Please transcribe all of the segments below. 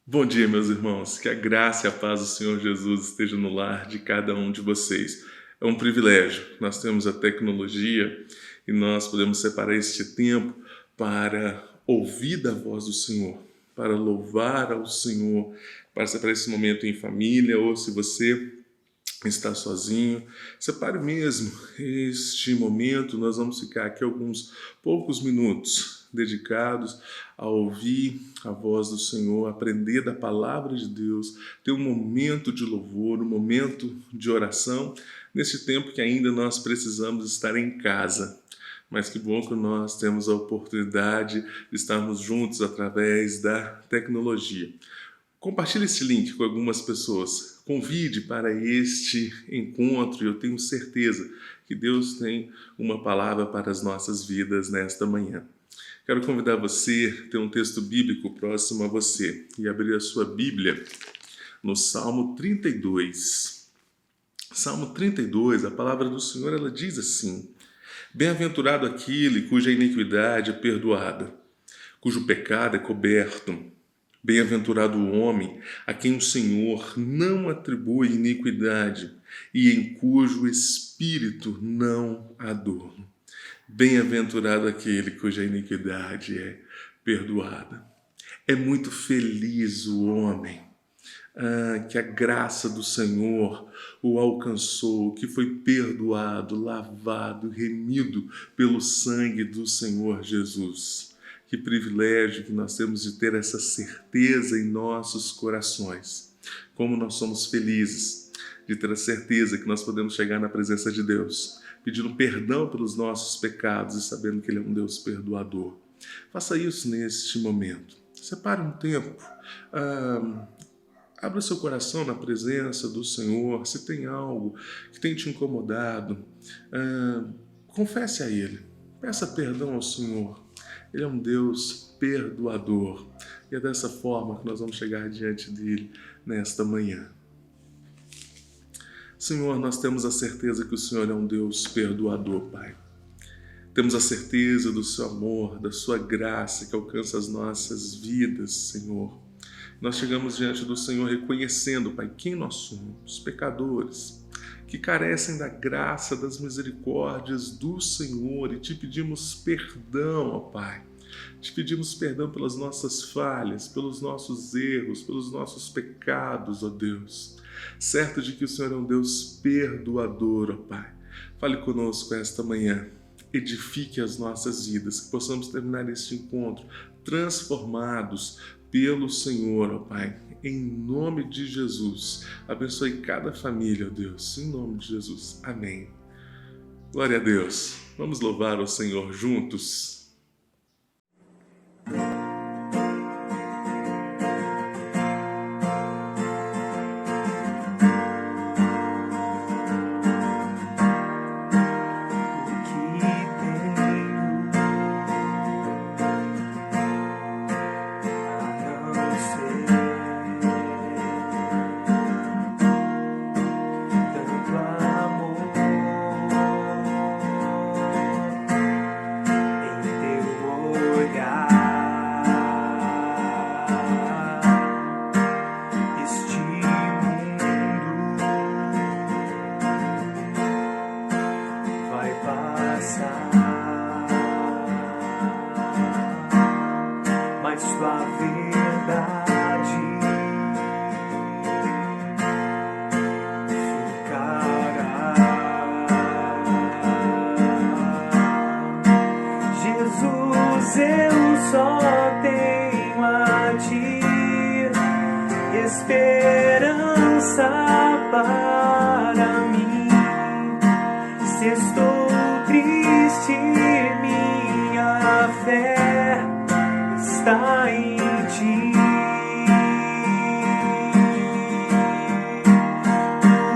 Bom dia, meus irmãos. Que a graça e a paz do Senhor Jesus esteja no lar de cada um de vocês. É um privilégio. Nós temos a tecnologia e nós podemos separar este tempo para ouvir da voz do Senhor, para louvar ao Senhor, para separar esse momento em família ou se você está sozinho, separe mesmo este momento. Nós vamos ficar aqui alguns poucos minutos dedicados a ouvir a voz do Senhor, aprender da palavra de Deus, ter um momento de louvor, um momento de oração, nesse tempo que ainda nós precisamos estar em casa. Mas que bom que nós temos a oportunidade de estarmos juntos através da tecnologia. Compartilhe esse link com algumas pessoas. Convide para este encontro e eu tenho certeza que Deus tem uma palavra para as nossas vidas nesta manhã. Quero convidar você a ter um texto bíblico próximo a você e abrir a sua Bíblia no Salmo 32. Salmo 32, a palavra do Senhor, ela diz assim: Bem-aventurado aquele cuja iniquidade é perdoada, cujo pecado é coberto. Bem-aventurado o homem a quem o Senhor não atribui iniquidade e em cujo espírito não há dor. Bem-aventurado aquele cuja iniquidade é perdoada. É muito feliz o homem que a graça do Senhor o alcançou, que foi perdoado, lavado, remido pelo sangue do Senhor Jesus. Que privilégio que nós temos de ter essa certeza em nossos corações. Como nós somos felizes de ter a certeza que nós podemos chegar na presença de Deus, pedindo perdão pelos nossos pecados e sabendo que Ele é um Deus perdoador. Faça isso neste momento. Separe um tempo. Abra seu coração na presença do Senhor. Se tem algo que tem te incomodado, confesse a Ele. Peça perdão ao Senhor. Ele é um Deus perdoador. E é dessa forma que nós vamos chegar diante dele nesta manhã. Senhor, nós temos a certeza que o Senhor é um Deus perdoador, Pai. Temos a certeza do seu amor, da sua graça que alcança as nossas vidas, Senhor. Nós chegamos diante do Senhor reconhecendo, Pai, quem nós somos, pecadores, que carecem da graça, das misericórdias do Senhor, e te pedimos perdão, ó Pai. Te pedimos perdão pelas nossas falhas, pelos nossos erros, pelos nossos pecados, ó Deus. Certo de que o Senhor é um Deus perdoador, ó Pai. Fale conosco esta manhã. Edifique as nossas vidas, que possamos terminar este encontro transformados pelo Senhor, ó Pai. Em nome de Jesus, abençoe cada família, ó Deus, em nome de Jesus. Amém. Glória a Deus. Vamos louvar o Senhor juntos. Mas sua verdade ficará. Jesus, eu só tenho a ti esperança para mim. Se estou triste, minha fé está em ti.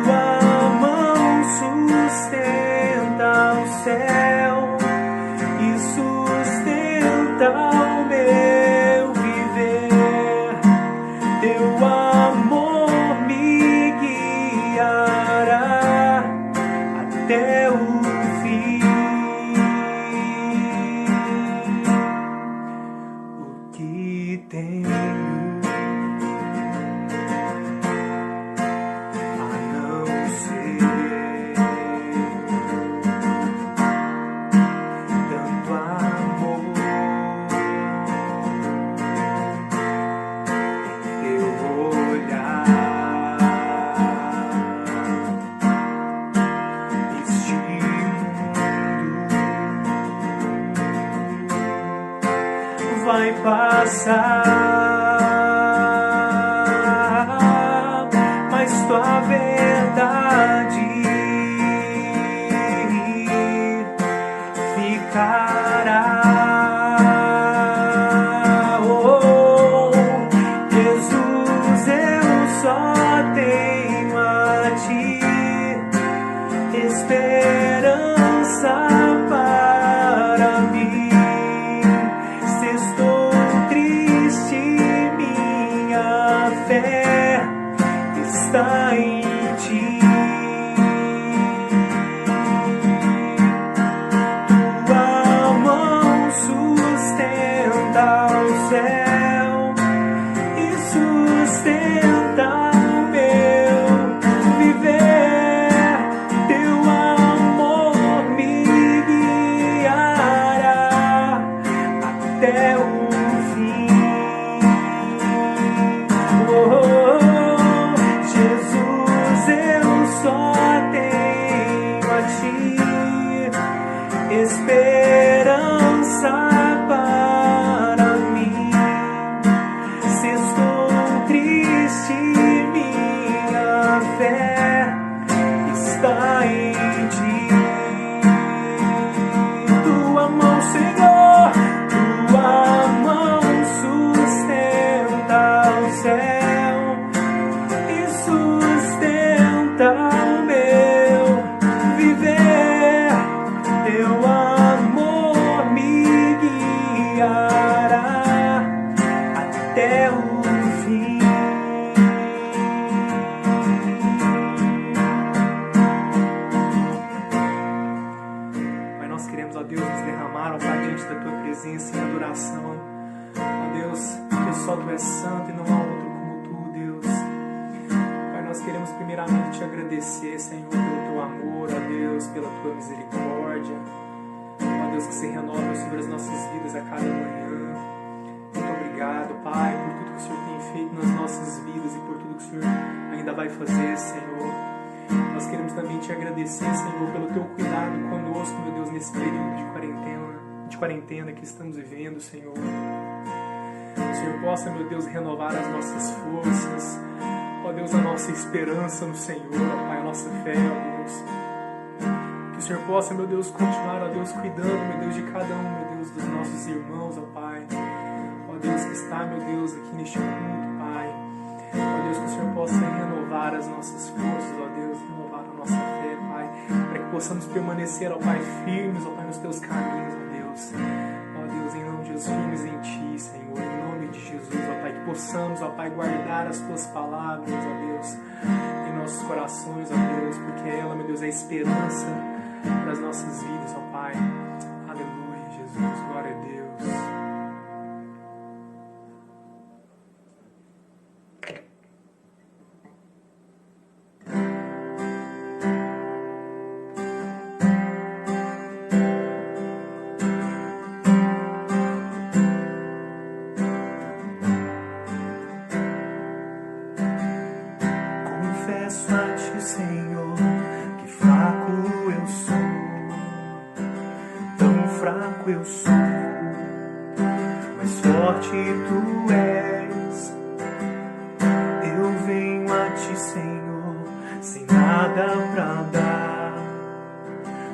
Tua mão sustenta o céu e sustenta o meu viver. Teu amor me guia fé está em ti. Tua mão sustenta o céu e sustenta o meu viver. Teu amor me guiará até o fim. Jesus, eu só tenho a ti esperança para mim. Se estou triste, minha fé está em ti. Tua mão, Senhor, tua mão sustenta o céu e sustenta o meu viver. Teu amor me guiará até o fim. Pai, nós queremos, ó Deus, nos derramar, ó Pai, diante da Tua presença em adoração. Ó Deus, porque só Tu és santo e não há outro como Tu, Deus. Pai, nós queremos primeiramente Te agradecer, Senhor, pelo Teu amor, ó Deus, pela Tua misericórdia. Ó Deus, que se renova sobre as nossas vidas a cada manhã. Muito obrigado, Pai, por tudo que o Senhor tem feito nas nossas vidas e por tudo que o Senhor ainda vai fazer, Senhor. Nós queremos também Te agradecer, Senhor, pelo Teu cuidado conosco, meu Deus, nesse período de quarentena que estamos vivendo, Senhor. Que o Senhor possa, meu Deus, renovar as nossas forças, ó Deus, a nossa esperança no Senhor, ó Pai, a nossa fé, ó Deus. Que o Senhor possa, meu Deus, continuar, ó Deus, cuidando, meu Deus, de cada um, meu Deus, dos nossos irmãos, ó Pai. Ó Deus, que está, meu Deus, aqui neste culto, Pai. Ó Deus, que o Senhor possa renovar as nossas forças, ó Deus, renovar a nossa fé, Pai, para que possamos permanecer, ó Pai, firmes, ó Pai, nos Teus caminhos, ó Deus. Ó Deus, em nome de Jesus, firmes em Ti, Senhor, em nome de Jesus, ó Pai, que possamos, ó Pai, guardar as Tuas palavras, ó Deus, em nossos corações, ó Deus, porque ela, meu Deus, é a esperança para as nossas vidas, ó Pai. Aleluia, Jesus, glória a Deus. Confesso a Ti, Senhor, que fraco eu sou, tão fraco eu sou, mas forte Tu és. Eu venho a Ti, Senhor, sem nada pra dar,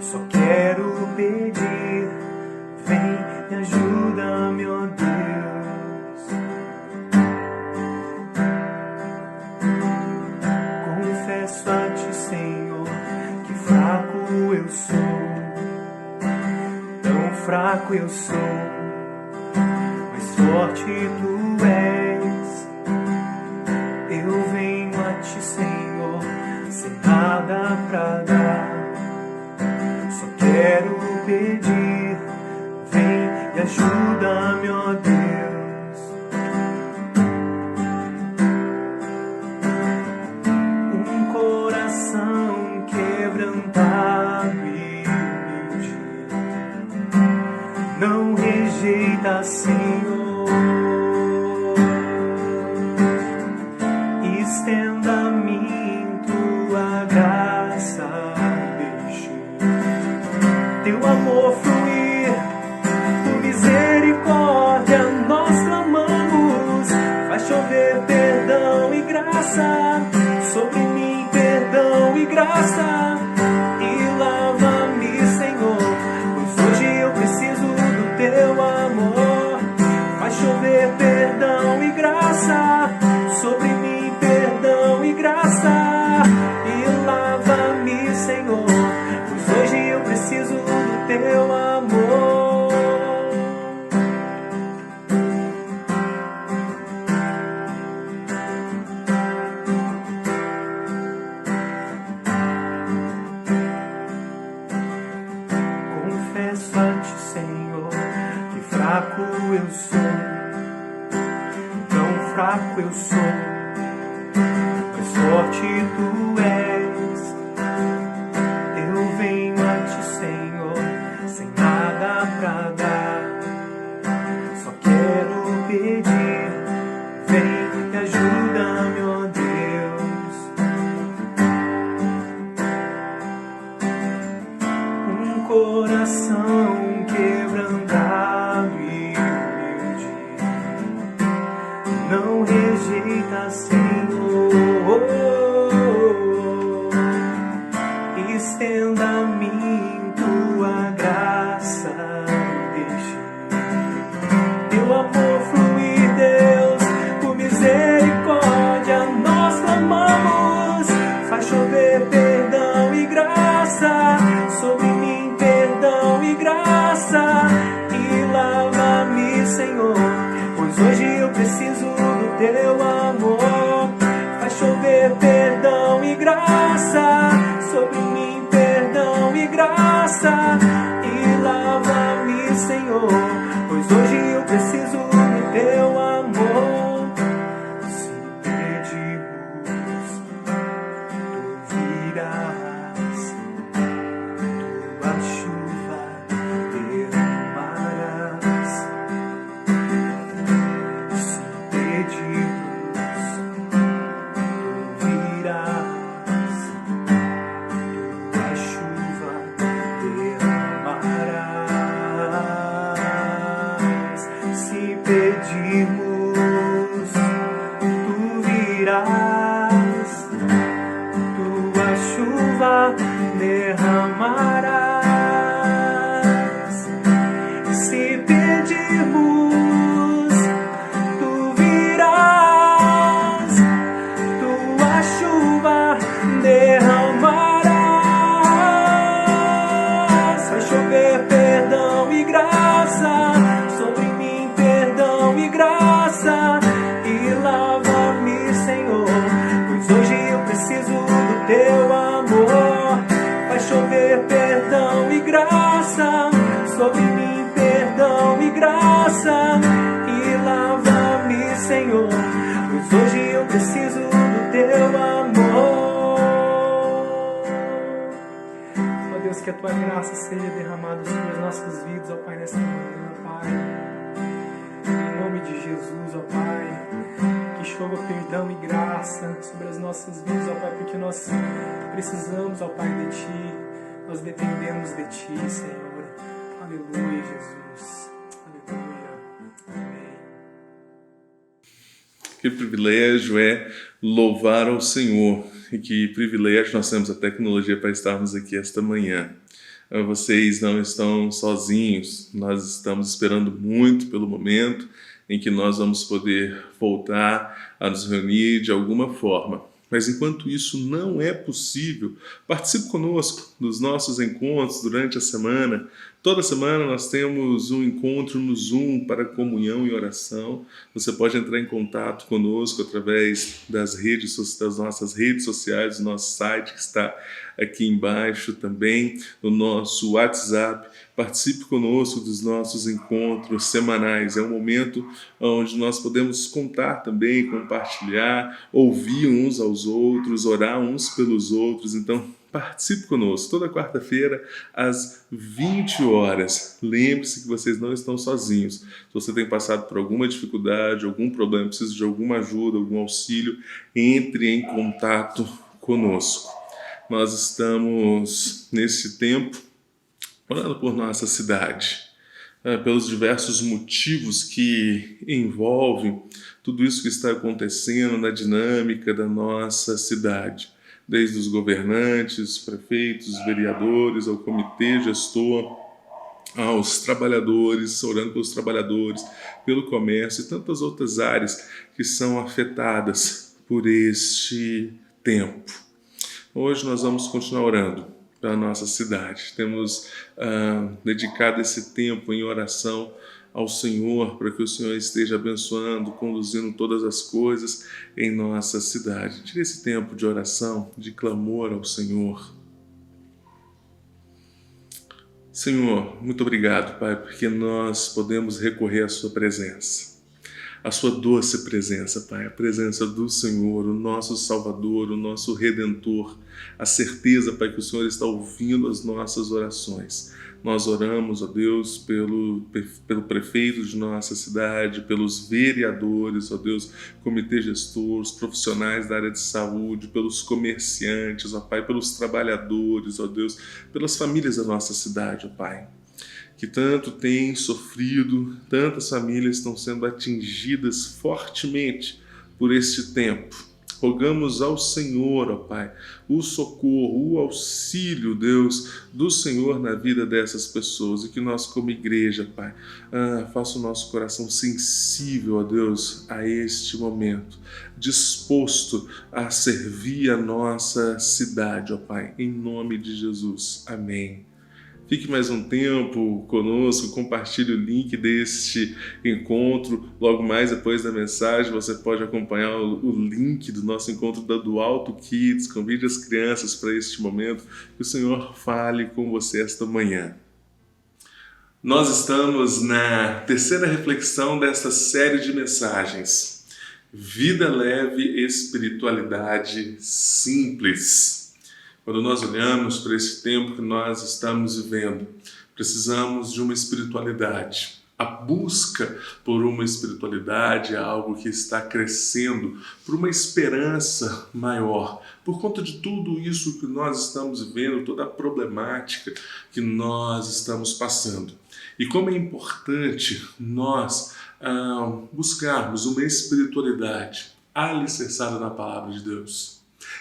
só quero pedir, vem e ajuda-me, ó Deus. Confesso a Ti, Senhor, que fraco eu sou, tão fraco eu sou, mas forte Tu és. Eu venho a Ti, Senhor, sem nada pra dar, só quero pedir, vem e ajuda-me, ó Deus. Quebrantado e humilde, não rejeita, Senhor. Estenda a mim Tua graça, deixe Teu amor fluir, por misericórdia nós clamamos. Faz chover perdão e graça sobre mim, perdão e graça. E lava-me, Senhor, pois hoje eu preciso do Teu amor. Faz chover perdão e graça sobre mim, perdão e graça. E lava-me, Senhor, pois hoje eu preciso do Teu amor. fraco eu sou, mas forte tu és. Eu venho a ti, Senhor, sem nada pra dar, só quero pedir, vem e ajuda-me, ó Deus. Um coração quebrantado e humilde não rejeita, Senhor. Estenda a mim tua graça e deixe teu amor fluir, Deus, por misericórdia nós clamamos. Faz chover perdão e graça sobre mim, perdão e graça, e lava-me, Senhor, pois hoje eu preciso do teu amor. Faz chover perdão e graça sobre mim, perdão e graça, e lava-me, Senhor, pois hoje eu preciso do teu amor. Se pedimos, tu virás, tua chuva derramarás. Se pedimos, tu virás, tua chuva derramarás. Se pedimos, tu virás, tua chuva derramarás. Se pedirmos, tu virás, tua chuva derramarás. Vai chover perdão e graça sobre mim, perdão e graça, e lava-me, Senhor, pois hoje eu preciso do teu amor. Vai chover perdão e graça sobre mim, perdão e graça, e lava-me, Senhor, pois hoje eu preciso do teu amor. Ó Deus, que a tua graça seja derramada sobre as nossas vidas, ó Pai, nesta manhã, Pai. Em nome de Jesus, ó Pai, que chova perdão e graça sobre as nossas vidas, ó Pai, porque nós precisamos, ó Pai, de Ti, nós dependemos de Ti, Senhor. Aleluia, Jesus. Aleluia. Amém. Que privilégio é louvar ao Senhor, e que privilégio nós temos a tecnologia para estarmos aqui esta manhã. Vocês não estão sozinhos, nós estamos esperando muito pelo momento em que nós vamos poder voltar a nos reunir de alguma forma. Mas enquanto isso não é possível, participe conosco dos nossos encontros durante a semana. Toda semana nós temos um encontro no Zoom para comunhão e oração. Você pode entrar em contato conosco através das nossas redes sociais, do nosso site que está aqui embaixo também, no nosso WhatsApp. Participe conosco dos nossos encontros semanais. É um momento onde nós podemos contar também, compartilhar, ouvir uns aos outros, orar uns pelos outros. Então, participe conosco toda quarta-feira às 20 horas. Lembre-se que vocês não estão sozinhos. Se você tem passado por alguma dificuldade, algum problema, precisa de alguma ajuda, algum auxílio, entre em contato conosco. Nós estamos nesse tempo orando por nossa cidade, pelos diversos motivos que envolvem tudo isso que está acontecendo na dinâmica da nossa cidade, desde os governantes, prefeitos, vereadores, ao comitê gestor, aos trabalhadores, orando pelos trabalhadores, pelo comércio e tantas outras áreas que são afetadas por este tempo. Hoje nós vamos continuar orando pela nossa cidade. Temos dedicado esse tempo em oração ao Senhor, para que o Senhor esteja abençoando, conduzindo todas as coisas em nossa cidade. Tire esse tempo de oração, de clamor ao Senhor. Senhor, muito obrigado, Pai, porque nós podemos recorrer à Sua presença. a sua doce presença, Pai, a presença do Senhor, o nosso Salvador, o nosso Redentor, a certeza, Pai, que o Senhor está ouvindo as nossas orações. Nós oramos, ó Deus, pelo prefeito de nossa cidade, pelos vereadores, ó Deus, comitê gestor, os profissionais da área de saúde, pelos comerciantes, ó Pai, pelos trabalhadores, ó Deus, pelas famílias da nossa cidade, ó Pai, que tanto têm sofrido, tantas famílias estão sendo atingidas fortemente por este tempo. Rogamos ao Senhor, ó Pai, o socorro, o auxílio, Deus, do Senhor na vida dessas pessoas, e que nós, como igreja, Pai, faça o nosso coração sensível, ó Deus, a este momento, disposto a servir a nossa cidade, ó Pai, em nome de Jesus. Amém. Fique mais um tempo conosco, compartilhe o link deste encontro. Logo mais depois da mensagem você pode acompanhar o link do nosso encontro do Alto Kids. Convide as crianças para este momento. Que o Senhor fale com você esta manhã. Nós estamos na terceira reflexão desta série de mensagens. Vida leve, espiritualidade simples. Quando nós olhamos para esse tempo que nós estamos vivendo, precisamos de uma espiritualidade. A busca por uma espiritualidade é algo que está crescendo por uma esperança maior, por conta de tudo isso que nós estamos vivendo, toda a problemática que nós estamos passando. E como é importante nós buscarmos uma espiritualidade alicerçada na palavra de Deus,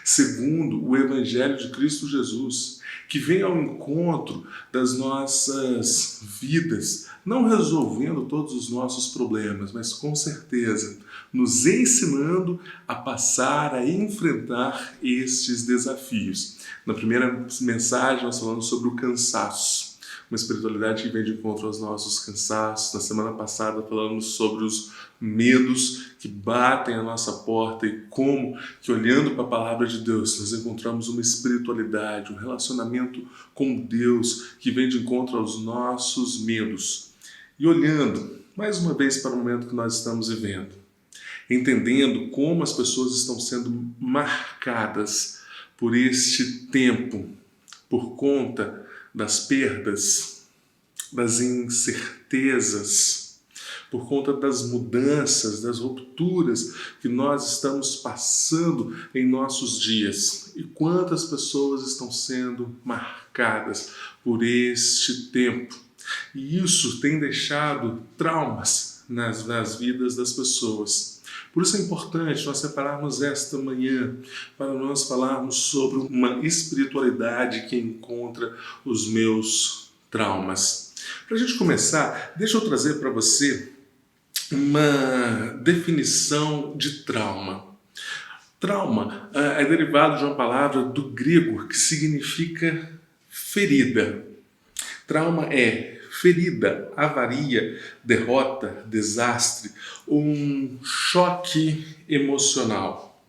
segundo o Evangelho de Cristo Jesus, que vem ao encontro das nossas vidas, não resolvendo todos os nossos problemas, mas com certeza nos ensinando a passar, a enfrentar estes desafios. Na primeira mensagem nós falamos sobre o cansaço, uma espiritualidade que vem de encontro aos nossos cansaços. Na semana passada falamos sobre os medos que batem a nossa porta e como que, olhando para a palavra de Deus, nós encontramos uma espiritualidade, um relacionamento com Deus que vem de encontro aos nossos medos. E olhando mais uma vez para o momento que nós estamos vivendo, entendendo como as pessoas estão sendo marcadas por este tempo, por conta das perdas, das incertezas, por conta das mudanças, das rupturas que nós estamos passando em nossos dias. E quantas pessoas estão sendo marcadas por este tempo. E isso tem deixado traumas nas vidas das pessoas. Por isso é importante nós separarmos esta manhã para nós falarmos sobre uma espiritualidade que encontra os meus traumas. Para a gente começar, deixa eu trazer para você uma definição de trauma. Trauma é derivado de uma palavra do grego que significa ferida. Trauma é ferida, avaria, derrota, desastre, um choque emocional.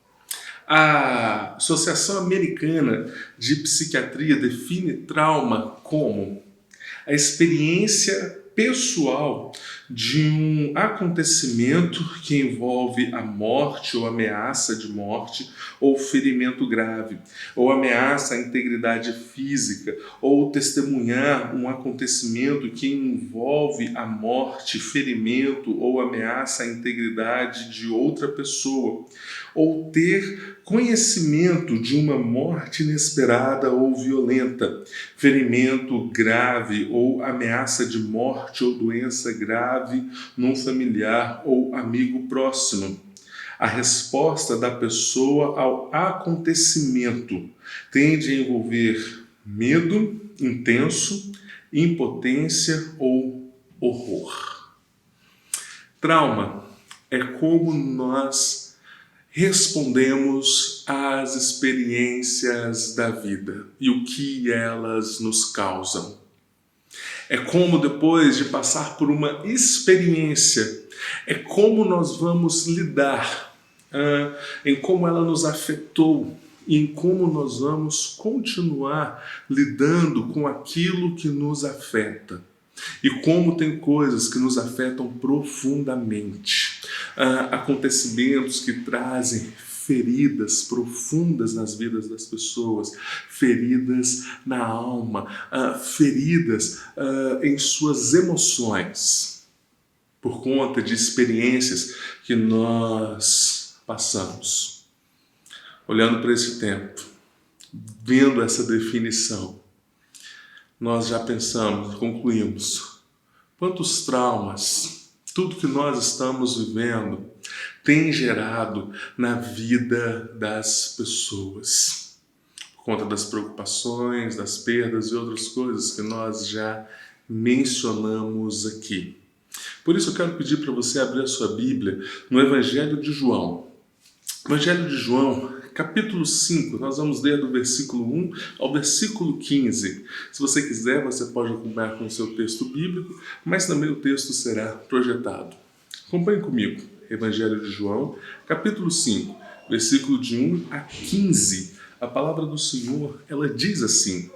A Associação Americana de Psiquiatria define trauma como a experiência pessoal de um acontecimento que envolve a morte ou ameaça de morte ou ferimento grave, ou ameaça à integridade física, ou testemunhar um acontecimento que envolve a morte, ferimento ou ameaça à integridade de outra pessoa, ou ter conhecimento de uma morte inesperada ou violenta, ferimento grave ou ameaça de morte ou doença grave num familiar ou amigo próximo. A resposta da pessoa ao acontecimento tende a envolver medo intenso, impotência ou horror. Trauma é como nós respondemos às experiências da vida e o que elas nos causam. É como, depois de passar por uma experiência, é como nós vamos lidar, em como ela nos afetou e em como nós vamos continuar lidando com aquilo que nos afeta. E como tem coisas que nos afetam profundamente. acontecimentos que trazem feridas profundas nas vidas das pessoas, feridas na alma, feridas em suas emoções, por conta de experiências que nós passamos. Olhando para esse tempo, vendo essa definição, nós já pensamos, concluímos, quantos traumas, tudo que nós estamos vivendo tem gerado na vida das pessoas, por conta das preocupações, das perdas e outras coisas que nós já mencionamos aqui. Por isso eu quero pedir para você abrir a sua Bíblia no Evangelho de João. Evangelho de João, capítulo 5, nós vamos ler do versículo 1 ao versículo 15. Se você quiser, você pode acompanhar com o seu texto bíblico, mas também o texto será projetado. Acompanhe comigo, Evangelho de João, capítulo 5, versículo de 1 a 15. A palavra do Senhor, ela diz assim: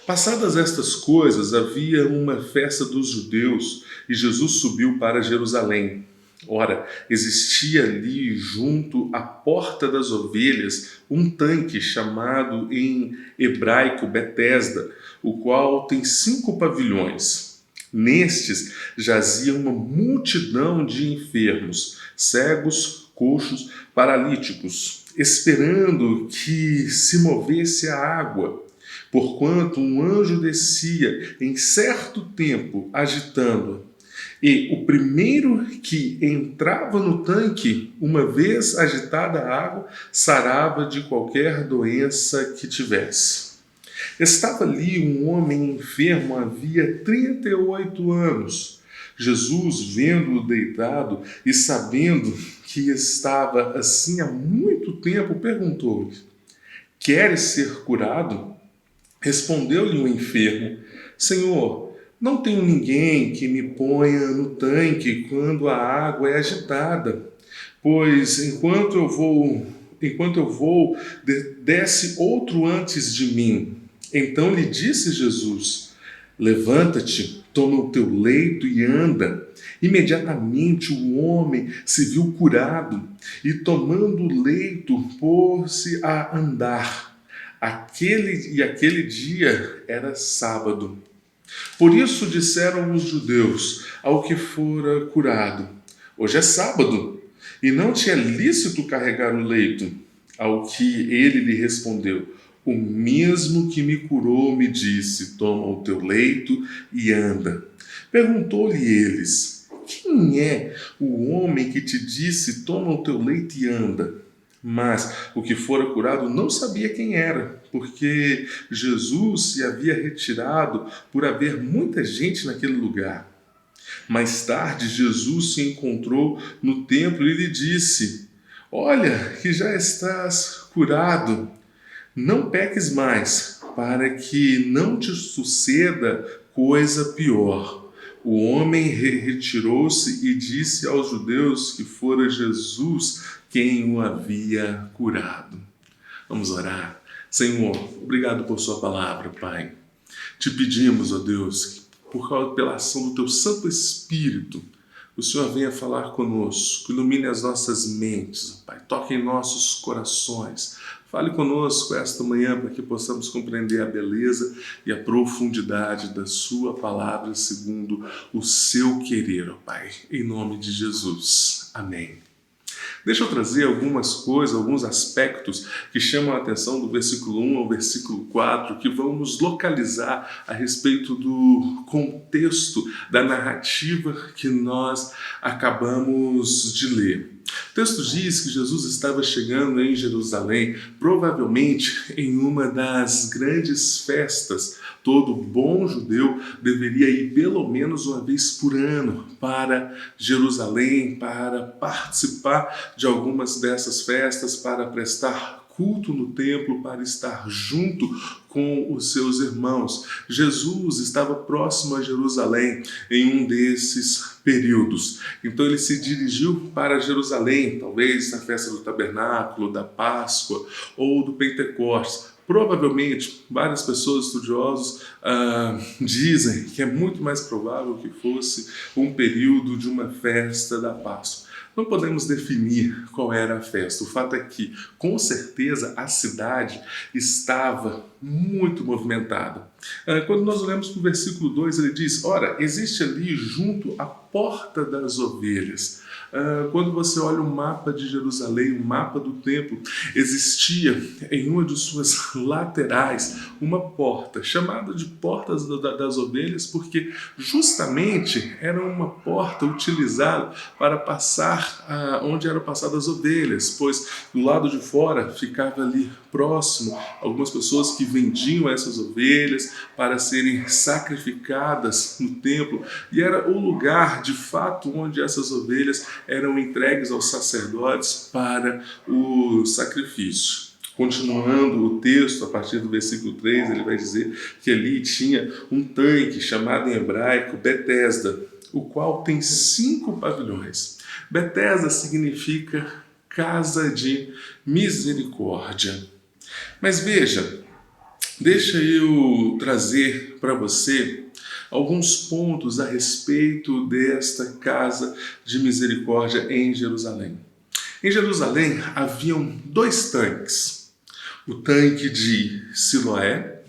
Passadas estas coisas, havia uma festa dos judeus e Jesus subiu para Jerusalém. Ora, existia ali, junto à porta das ovelhas, um tanque chamado em hebraico Betesda, o qual tem 5 pavilhões. Nestes jazia uma multidão de enfermos, cegos, coxos, paralíticos, esperando que se movesse a água. Porquanto um anjo descia em certo tempo agitando-a. E o primeiro que entrava no tanque, uma vez agitada a água, sarava de qualquer doença que tivesse. Estava ali um homem enfermo havia 38 anos. Jesus, vendo-o deitado e sabendo que estava assim há muito tempo, perguntou-lhe: Queres ser curado? Respondeu-lhe o enfermo: Senhor, não tenho ninguém que me ponha no tanque quando a água é agitada, pois enquanto eu vou, desce outro antes de mim. Então lhe disse Jesus: Levanta-te, toma o teu leito e anda. Imediatamente o homem se viu curado e, tomando o leito, pôs-se a andar. Aquele dia era sábado. Por isso disseram os judeus ao que fora curado: Hoje é sábado, e não te é lícito carregar o leito. Ao que ele lhe respondeu: O mesmo que me curou me disse: Toma o teu leito e anda. Perguntou-lhe eles: Quem é o homem que te disse: Toma o teu leito e anda? Mas o que fora curado não sabia quem era, porque Jesus se havia retirado por haver muita gente naquele lugar. Mais tarde, Jesus se encontrou no templo e lhe disse: Olha, que já estás curado. Não peques mais, para que não te suceda coisa pior. O homem retirou-se e disse aos judeus que fora Jesus quem o havia curado. Vamos orar. Senhor, obrigado por sua palavra, Pai. Te pedimos, ó Deus, pela ação do teu Santo Espírito, o Senhor venha falar conosco, ilumine as nossas mentes, Pai, toque em nossos corações. Fale conosco esta manhã para que possamos compreender a beleza e a profundidade da sua palavra segundo o seu querer, ó Pai. Em nome de Jesus. Amém. Deixa eu trazer algumas coisas, alguns aspectos que chamam a atenção do versículo 1 ao versículo 4, que vão nos localizar a respeito do contexto da narrativa que nós acabamos de ler. O texto diz que Jesus estava chegando em Jerusalém, provavelmente em uma das grandes festas. Todo bom judeu deveria ir pelo menos uma vez por ano para Jerusalém, para participar de algumas dessas festas, para prestar culto no templo, para estar junto com os seus irmãos. Jesus estava próximo a Jerusalém em um desses períodos. Então ele se dirigiu para Jerusalém, talvez na festa do tabernáculo, da Páscoa ou do Pentecostes. Provavelmente, várias pessoas estudiosos dizem que é muito mais provável que fosse um período de uma festa da Páscoa. Não podemos definir qual era a festa. O fato é que, com certeza, a cidade estava muito movimentada. Quando nós olhamos para o versículo 2, ele diz: ora, existe ali junto à porta das ovelhas. Quando você olha o mapa de Jerusalém, o mapa do templo, existia em uma de suas laterais uma porta, chamada de Porta das Ovelhas, porque justamente era uma porta utilizada para passar onde eram passadas as ovelhas, pois do lado de fora ficava ali próximo algumas pessoas que vendiam essas ovelhas para serem sacrificadas no templo, e era o lugar de fato onde essas ovelhas eram entregues aos sacerdotes para o sacrifício. Continuando o texto, a partir do versículo 3, ele vai dizer que ali tinha um tanque chamado em hebraico Betesda, o qual tem 5 pavilhões. Betesda significa casa de misericórdia. Mas veja, deixa eu trazer para você alguns pontos a respeito desta casa de misericórdia em Jerusalém. Em Jerusalém haviam 2 tanques. O tanque de Siloé,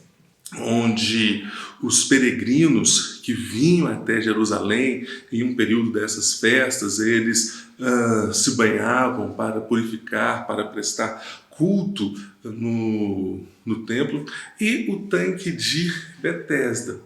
onde os peregrinos que vinham até Jerusalém em um período dessas festas, eles se banhavam para purificar, para prestar culto no templo, e o tanque de Betesda.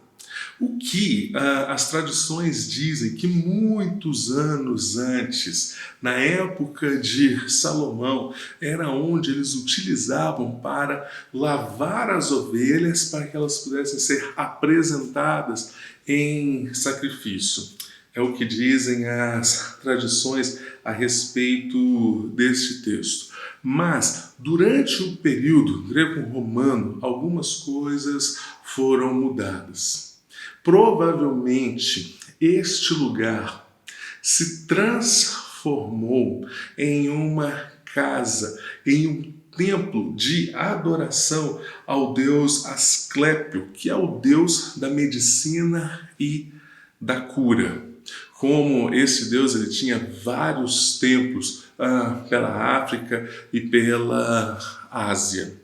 O que as tradições dizem que muitos anos antes, na época de Salomão, era onde eles utilizavam para lavar as ovelhas para que elas pudessem ser apresentadas em sacrifício. É o que dizem as tradições a respeito deste texto. Mas, durante o período greco-romano, algumas coisas foram mudadas. Provavelmente, este lugar se transformou em uma casa, em um templo de adoração ao deus Asclépio, que é o deus da medicina e da cura. Como esse deus ele tinha vários templos pela África e pela Ásia.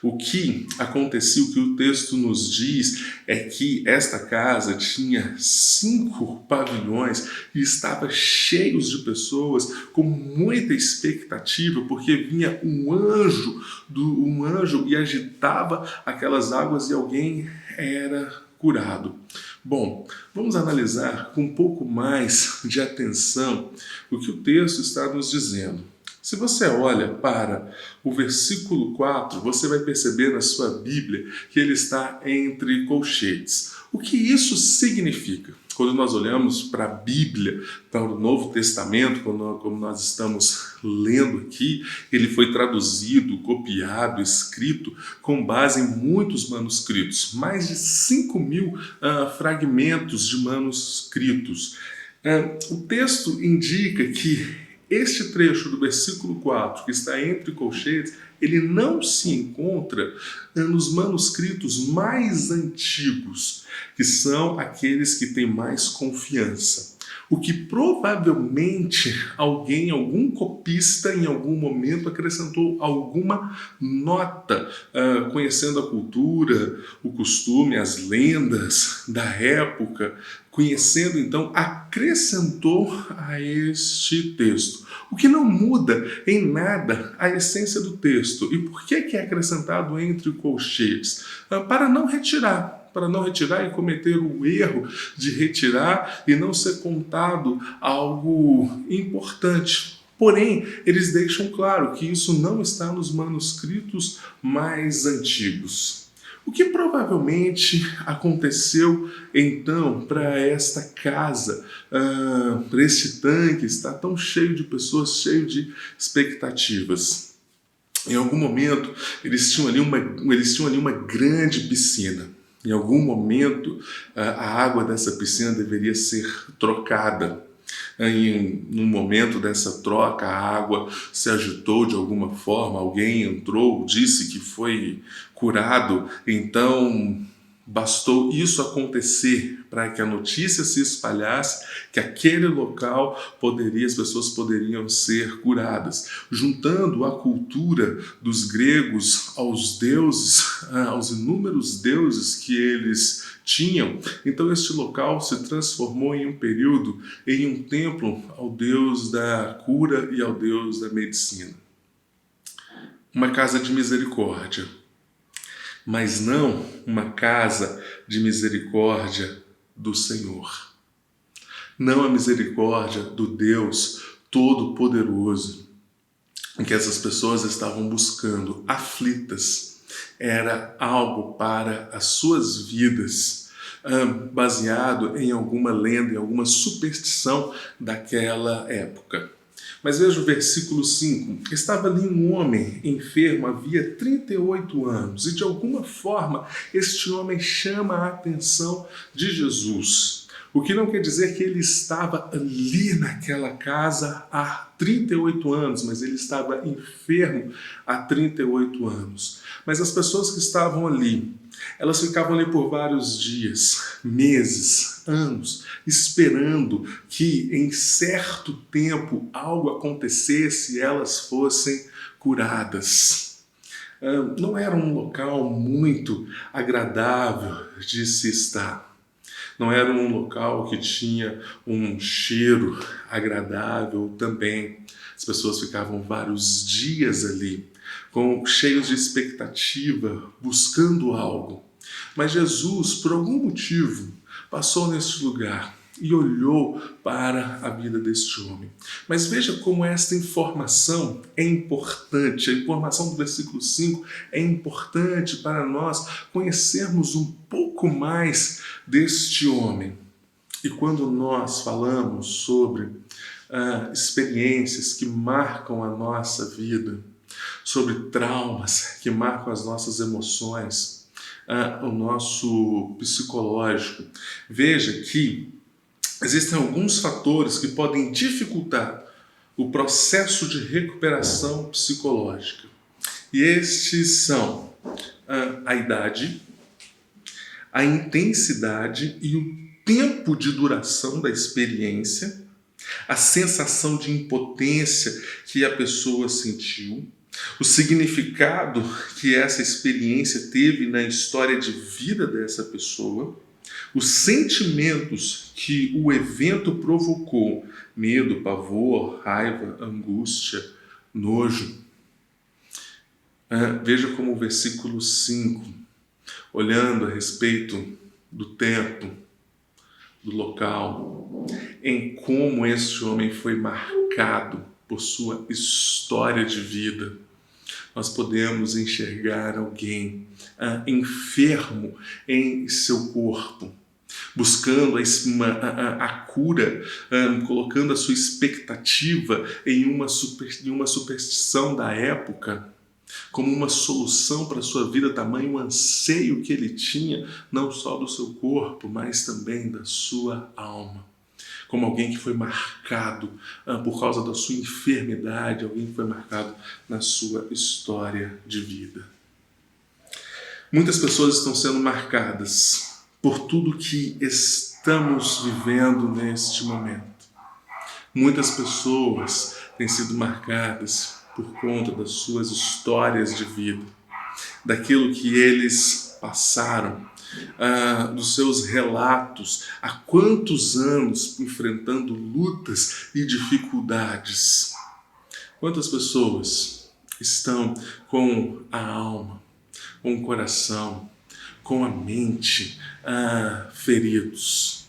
O que acontecia, o que o texto nos diz, é que esta casa tinha 5 pavilhões e estava cheio de pessoas com muita expectativa, porque vinha um anjo e agitava aquelas águas e alguém era curado. Bom, vamos analisar com um pouco mais de atenção o que o texto está nos dizendo. Se você olha para o versículo 4, você vai perceber na sua Bíblia que ele está entre colchetes. O que isso significa? Quando nós olhamos para a Bíblia, para o Novo Testamento, como nós estamos lendo aqui, ele foi traduzido, copiado, escrito com base em muitos manuscritos, mais de 5.000 fragmentos de manuscritos. O texto indica que este trecho do versículo 4, que está entre colchetes, ele não se encontra nos manuscritos mais antigos, que são aqueles que têm mais confiança. O que provavelmente algum copista em algum momento acrescentou alguma nota, conhecendo a cultura, o costume, as lendas da época, conhecendo então, acrescentou a este texto. O que não muda em nada a essência do texto. E por que é acrescentado entre colchetes? Para não retirar e cometer o erro de retirar e não ser contado algo importante. Porém, eles deixam claro que isso não está nos manuscritos mais antigos. O que provavelmente aconteceu então para esta casa, para este tanque estar tão cheio de pessoas, cheio de expectativas? Em algum momento, eles tinham ali uma grande piscina. Em algum momento, a água dessa piscina deveria ser trocada. No momento dessa troca, a água se agitou de alguma forma, alguém entrou, disse que foi curado, então Bastou isso acontecer para que a notícia se espalhasse, que aquele local as pessoas poderiam ser curadas. Juntando a cultura dos gregos aos deuses, aos inúmeros deuses que eles tinham, então este local se transformou em um período, em um templo ao Deus da cura e ao Deus da medicina. Uma casa de misericórdia, mas não uma casa de misericórdia do Senhor. Não a misericórdia do Deus Todo-Poderoso, em que essas pessoas estavam buscando, aflitas. Era algo para as suas vidas, baseado em alguma lenda, em alguma superstição daquela época. Mas veja o versículo 5. Estava ali um homem enfermo havia 38 anos, e de alguma forma este homem chama a atenção de Jesus. O que não quer dizer que ele estava ali naquela casa há 38 anos, mas ele estava enfermo há 38 anos. Mas as pessoas que estavam ali, elas ficavam ali por vários dias, meses, anos, esperando que em certo tempo algo acontecesse e elas fossem curadas. Não era um local muito agradável de se estar. Não era um local que tinha um cheiro agradável também. As pessoas ficavam vários dias ali, cheios de expectativa, buscando algo. Mas Jesus, por algum motivo, passou neste lugar e olhou para a vida deste homem. Mas veja como esta informação é importante. A informação do versículo 5 é importante para nós conhecermos um pouco mais deste homem. E quando nós falamos sobre experiências que marcam a nossa vida, sobre traumas que marcam as nossas emoções, o nosso psicológico, veja que existem alguns fatores que podem dificultar o processo de recuperação psicológica. E estes são a idade, a intensidade e o tempo de duração da experiência, a sensação de impotência que a pessoa sentiu, o significado que essa experiência teve na história de vida dessa pessoa, os sentimentos que o evento provocou, medo, pavor, raiva, angústia, nojo. Veja como o versículo 5, olhando a respeito do tempo, do local, em como este homem foi marcado por sua história de vida, nós podemos enxergar alguém enfermo em seu corpo, buscando a cura, colocando a sua expectativa em uma superstição da época, como uma solução para a sua vida, tamanho anseio que ele tinha, não só do seu corpo, mas também da sua alma. Como alguém que foi marcado por causa da sua enfermidade, alguém que foi marcado na sua história de vida. Muitas pessoas estão sendo marcadas por tudo que estamos vivendo neste momento. Muitas pessoas têm sido marcadas por conta das suas histórias de vida, daquilo que eles passaram, dos seus relatos, há quantos anos enfrentando lutas e dificuldades. Quantas pessoas estão com a alma, com o coração, com a mente feridos.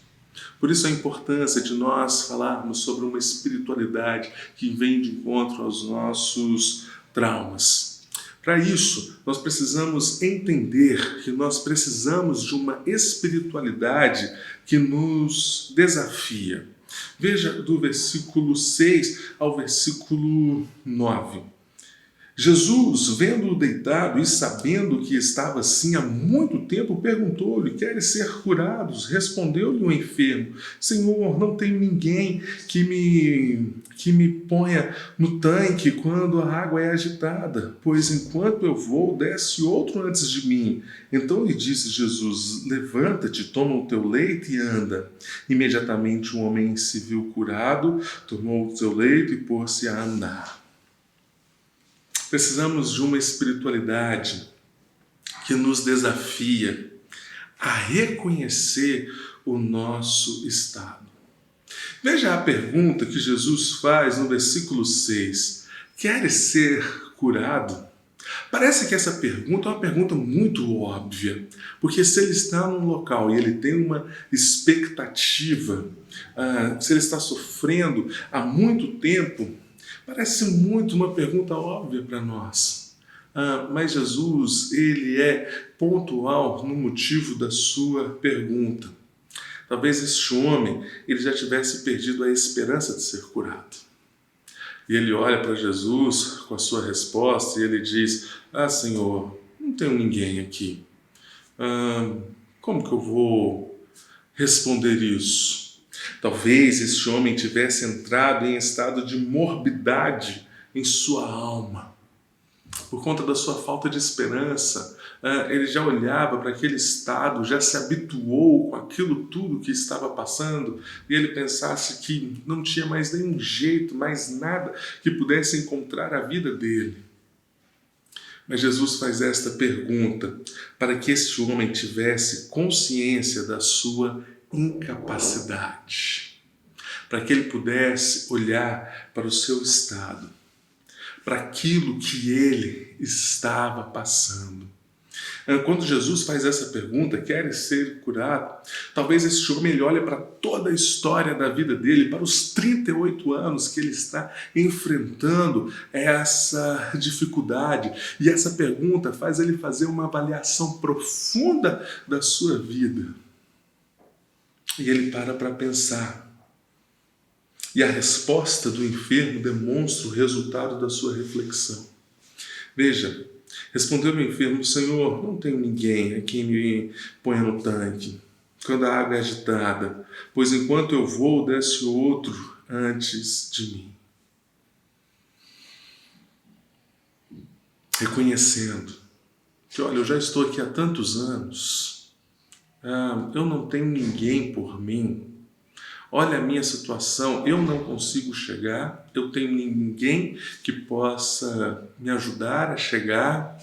Por isso a importância de nós falarmos sobre uma espiritualidade que vem de encontro aos nossos traumas. Para isso, nós precisamos entender que nós precisamos de uma espiritualidade que nos desafia. Veja do versículo 6 ao versículo 9. Jesus, vendo-o deitado e sabendo que estava assim há muito tempo, perguntou-lhe: queres ser curado? Respondeu-lhe o enfermo: Senhor, não tenho ninguém que me ponha no tanque quando a água é agitada, pois enquanto eu vou, desce outro antes de mim. Então lhe disse Jesus: levanta-te, toma o teu leito e anda. Imediatamente o homem se viu curado, tomou o seu leito e pôs-se a andar. Precisamos de uma espiritualidade que nos desafia a reconhecer o nosso estado. Veja a pergunta que Jesus faz no versículo 6. Queres ser curado? Parece que essa pergunta é uma pergunta muito óbvia, porque se ele está num local e ele tem uma expectativa, se ele está sofrendo há muito tempo, parece muito uma pergunta óbvia para nós. Mas Jesus, ele é pontual no motivo da sua pergunta. Talvez este homem ele já tivesse perdido a esperança de ser curado. E ele olha para Jesus com a sua resposta e ele diz: Senhor, não tenho ninguém aqui. Como que eu vou responder isso? Talvez este homem tivesse entrado em estado de morbidade em sua alma. Por conta da sua falta de esperança, ele já olhava para aquele estado, já se habituou com aquilo tudo que estava passando, e ele pensasse que não tinha mais nenhum jeito, mais nada que pudesse encontrar a vida dele. Mas Jesus faz esta pergunta para que este homem tivesse consciência da sua incapacidade, para que ele pudesse olhar para o seu estado, para aquilo que ele estava passando. Quando Jesus faz essa pergunta, queres ser curado? Talvez esse homem ele olhe para toda a história da vida dele, para os 38 anos que ele está enfrentando essa dificuldade. E essa pergunta faz ele fazer uma avaliação profunda da sua vida. E ele para pensar. E a resposta do enfermo demonstra o resultado da sua reflexão. Veja, respondeu o enfermo: Senhor, não tenho ninguém a quem me ponha no tanque quando a água é agitada, pois enquanto eu vou, desce outro antes de mim. Reconhecendo que, olha, eu já estou aqui há tantos anos, eu não tenho ninguém por mim. Olha a minha situação, eu não consigo chegar, eu tenho ninguém que possa me ajudar a chegar.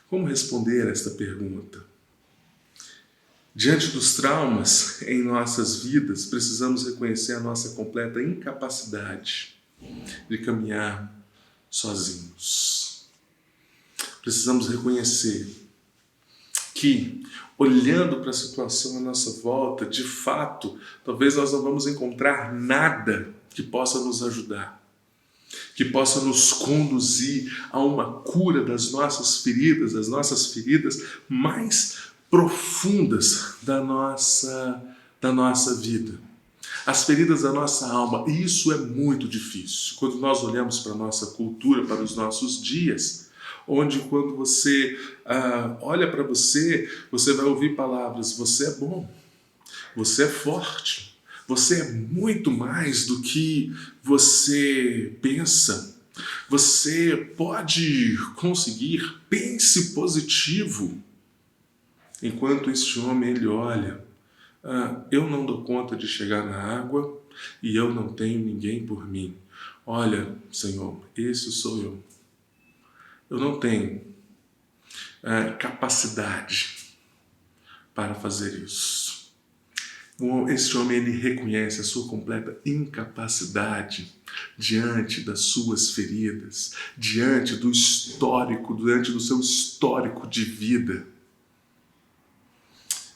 Como responder a esta pergunta? Diante dos traumas em nossas vidas, precisamos reconhecer a nossa completa incapacidade de caminhar sozinhos. Precisamos reconhecer que, olhando para a situação à nossa volta, de fato, talvez nós não vamos encontrar nada que possa nos ajudar, que possa nos conduzir a uma cura das nossas feridas mais profundas da nossa vida, as feridas da nossa alma. E isso é muito difícil. Quando nós olhamos para a nossa cultura, para os nossos dias, onde quando você olha para você, você vai ouvir palavras: você é bom, você é forte, você é muito mais do que você pensa, você pode conseguir, pense positivo. Enquanto este homem, ele olha: eu não dou conta de chegar na água e eu não tenho ninguém por mim. Olha, Senhor, esse sou eu. Eu não tenho capacidade para fazer isso. Este homem, ele reconhece a sua completa incapacidade diante das suas feridas, diante do seu histórico de vida.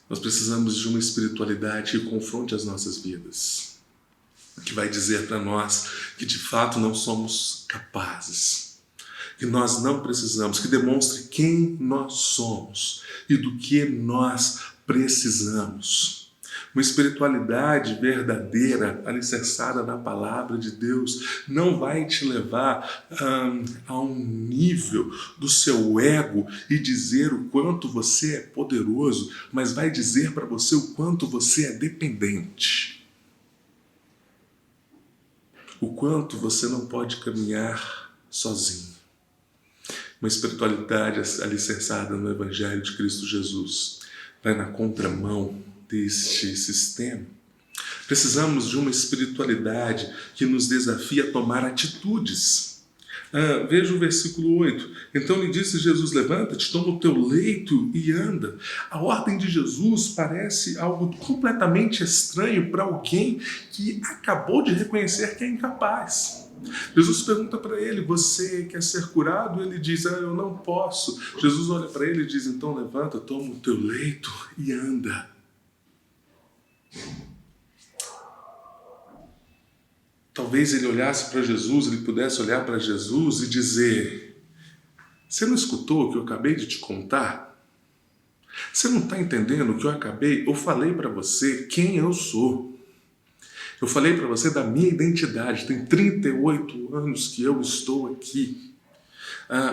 Nós precisamos de uma espiritualidade que confronte as nossas vidas, que vai dizer para nós que de fato não somos capazes, que nós não precisamos, que demonstre quem nós somos e do que nós precisamos. Uma espiritualidade verdadeira, alicerçada na palavra de Deus, não vai te levar a um nível do seu ego e dizer o quanto você é poderoso, mas vai dizer para você o quanto você é dependente. O quanto você não pode caminhar sozinho. Uma espiritualidade alicerçada no Evangelho de Cristo Jesus vai na contramão deste sistema. Precisamos de uma espiritualidade que nos desafia a tomar atitudes. Veja o versículo 8. Então lhe disse Jesus: levanta-te, toma o teu leito e anda. A ordem de Jesus parece algo completamente estranho para alguém que acabou de reconhecer que é incapaz. Jesus pergunta para ele: você quer ser curado? Ele diz: eu não posso. Jesus olha para ele e diz: então levanta, toma o teu leito e anda. Talvez ele olhasse para Jesus, ele pudesse olhar para Jesus e dizer: você não escutou o que eu acabei de te contar? Você não está entendendo o que eu falei para você quem eu sou. Eu falei para você da minha identidade. Tem 38 anos que eu estou aqui.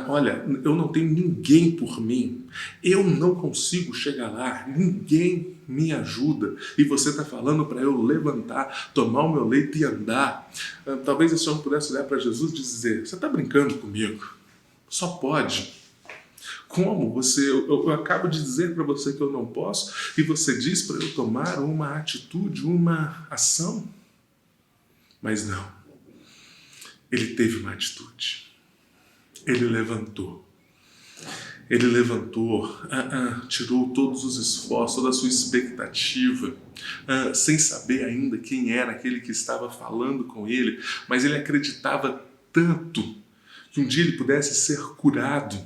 Olha, eu não tenho ninguém por mim. Eu não consigo chegar lá. Ninguém me ajuda. E você está falando para eu levantar, tomar o meu leito e andar. Talvez esse homem pudesse olhar para Jesus e dizer: você está brincando comigo? Só pode. Como? Eu acabo de dizer para você que eu não posso e você diz para eu tomar uma atitude, uma ação? Mas não. Ele teve uma atitude. Ele levantou. Ele levantou, tirou todos os esforços, toda a sua expectativa, sem saber ainda quem era aquele que estava falando com ele, mas ele acreditava tanto que um dia ele pudesse ser curado.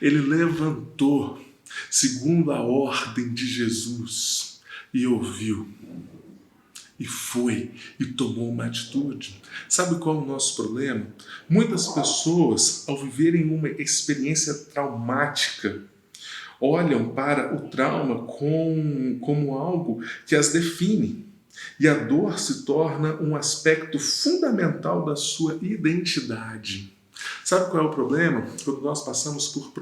Ele levantou, segundo a ordem de Jesus, e ouviu. E foi e tomou uma atitude. Sabe qual é o nosso problema? Muitas pessoas, ao viverem uma experiência traumática, olham para o trauma como algo que as define. E a dor se torna um aspecto fundamental da sua identidade. Sabe qual é o problema? Quando nós passamos por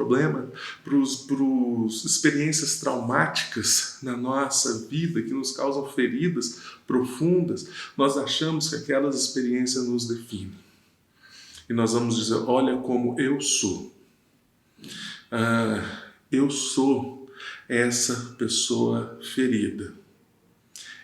experiências traumáticas na nossa vida, que nos causam feridas profundas, nós achamos que aquelas experiências nos definem. E nós vamos dizer: olha como eu sou. Eu sou essa pessoa ferida.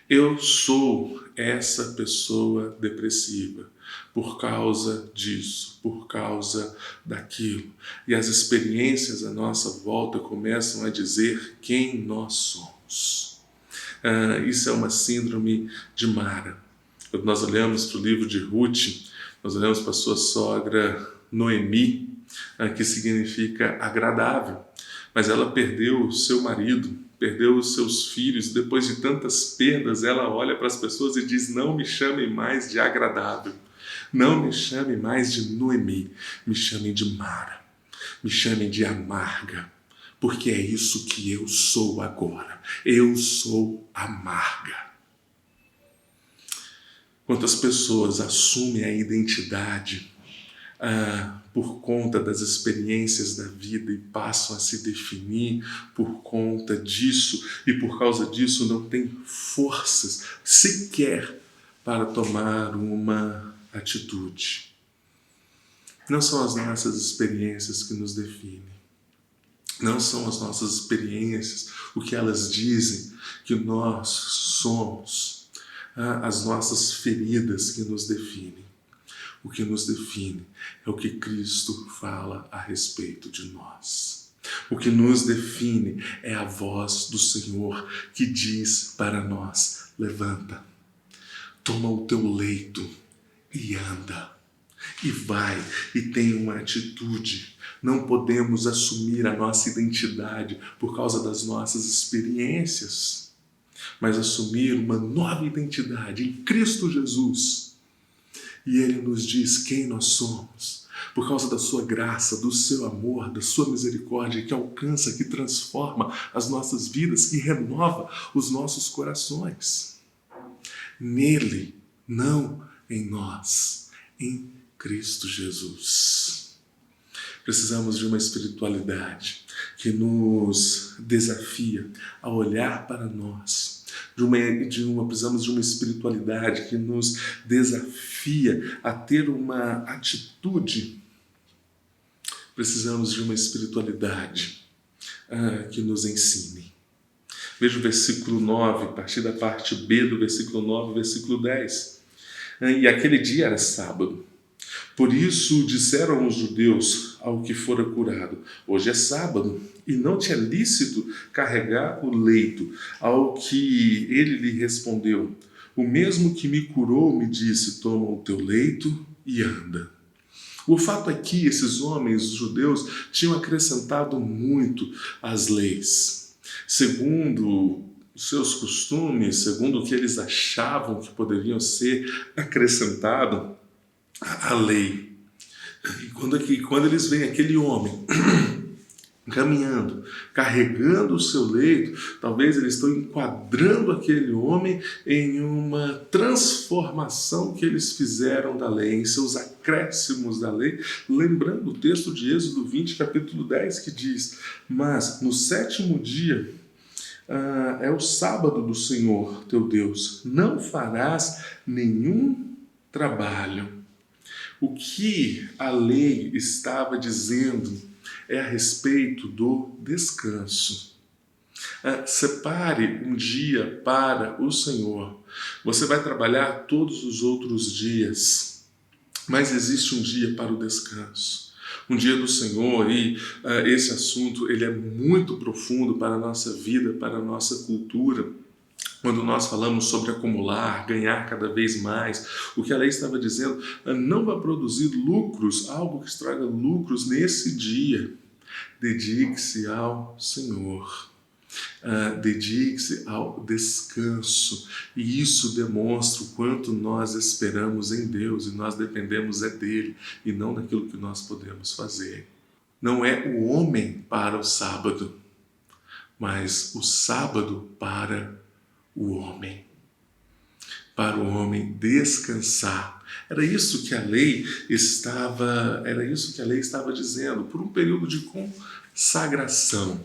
Eu sou essa pessoa depressiva. Por causa disso, por causa daquilo. E as experiências à nossa volta começam a dizer quem nós somos. Isso é uma síndrome de Mara. Quando nós olhamos para o livro de Ruth, nós olhamos para a sua sogra Noemi, que significa agradável. Mas ela perdeu o seu marido, perdeu os seus filhos. Depois de tantas perdas, ela olha para as pessoas e diz: não me chamem mais de agradável. Não me chame mais de Noemi, me chamem de Mara, me chamem de amarga, porque é isso que eu sou agora. Eu sou amarga. Quantas pessoas assumem a identidade por conta das experiências da vida e passam a se definir por conta disso, e por causa disso não têm forças sequer para tomar uma atitude. Não são as nossas experiências que nos definem. Não são as nossas experiências o que elas dizem que nós somos. As nossas feridas que nos definem. O que nos define é o que Cristo fala a respeito de nós. O que nos define é a voz do Senhor que diz para nós: levanta, toma o teu leito e anda, e vai, e tem uma atitude. Não podemos assumir a nossa identidade por causa das nossas experiências, mas assumir uma nova identidade em Cristo Jesus. E Ele nos diz quem nós somos. por causa da sua graça, do seu amor, da sua misericórdia que alcança, que transforma as nossas vidas, que renova os nossos corações. Nele, não em nós, em Cristo Jesus. Precisamos de uma espiritualidade que nos desafia a olhar para nós. Precisamos de uma espiritualidade que nos desafia a ter uma atitude. Precisamos de uma espiritualidade que nos ensine. Veja o versículo 9, a partir da parte B do versículo 9, versículo 10. E aquele dia era sábado. Por isso disseram os judeus ao que fora curado: hoje é sábado, e não te é lícito carregar o leito. Ao que ele lhe respondeu: o mesmo que me curou me disse: toma o teu leito e anda. O fato é que esses homens, os judeus, tinham acrescentado muito às leis. Segundo os seus costumes, segundo o que eles achavam que poderiam ser acrescentado à lei. E quando eles veem aquele homem caminhando, carregando o seu leito, talvez eles estão enquadrando aquele homem em uma transformação que eles fizeram da lei, em seus acréscimos da lei, lembrando o texto de Êxodo 20, capítulo 10, que diz: mas no 7º dia é o sábado do Senhor teu Deus, não farás nenhum trabalho. O que a lei estava dizendo é a respeito do descanso. Separe um dia para o Senhor. Você vai trabalhar todos os outros dias, mas existe um dia para o descanso. Um dia do Senhor, e esse assunto ele é muito profundo para a nossa vida, para a nossa cultura. Quando nós falamos sobre acumular, ganhar cada vez mais, o que a lei estava dizendo, não vai produzir lucros, algo que estraga lucros nesse dia. Dedique-se ao Senhor. Dedique-se ao descanso. E isso demonstra o quanto nós esperamos em Deus e nós dependemos dele e não daquilo que nós podemos fazer. Não é o homem para o sábado, mas o sábado para o homem. Para o homem descansar. Era isso que a lei estava dizendo, por um período de consagração.